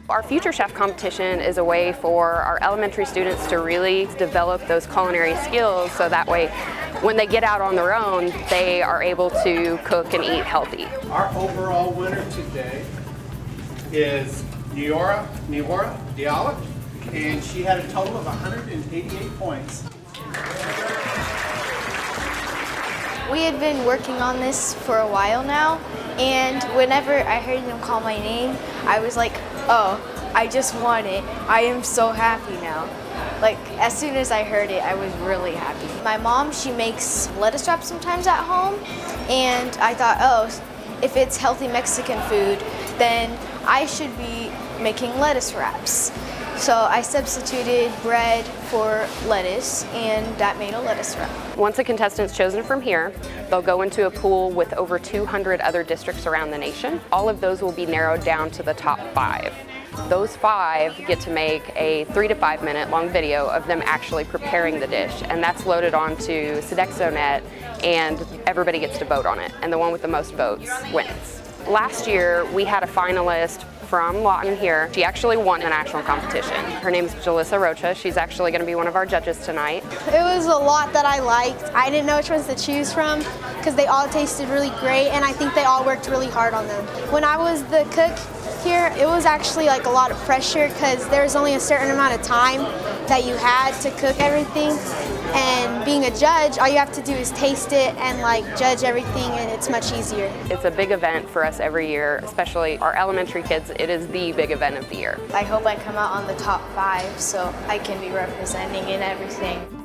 Our Future Chef competition is a way for our elementary students to really develop those culinary skills so that way when they get out on their own, they are able to cook and eat healthy. Our overall winner today is Nora Diallo, and she had a total of 188 points. We had been working on this for a while now, and whenever I heard them call my name, I was like, oh, I just won it. I am so happy now. Like, as soon as I heard it, I was really happy. My mom, she makes lettuce wraps sometimes at home, and I thought, oh, if it's healthy Mexican food, then I should be making lettuce wraps. So I substituted bread for lettuce, and that made a lettuce wrap. Once a contestant's chosen from here, they'll go into a pool with over 200 other districts around the nation. All of those will be narrowed down to the top 5. Those 5 get to make a 3 to 5 minute long video of them actually preparing the dish, and that's loaded onto Sodexo.net, and everybody gets to vote on it, and the one with the most votes wins. Last year, we had a finalist from Lawton here. She actually won the national competition. Her name is Jalissa Rocha. She's actually going to be one of our judges tonight. It was a lot that I liked. I didn't know which ones to choose from because they all tasted really great, and I think they all worked really hard on them. When I was the cook here, it was actually like a lot of pressure because there was only a certain amount of time that you had to cook everything. And being a judge, all you have to do is taste it and like judge everything, and it's much easier. It's a big event for us every year, especially our elementary kids. It is the big event of the year. I hope I come out on the top 5 so I can be representing in everything.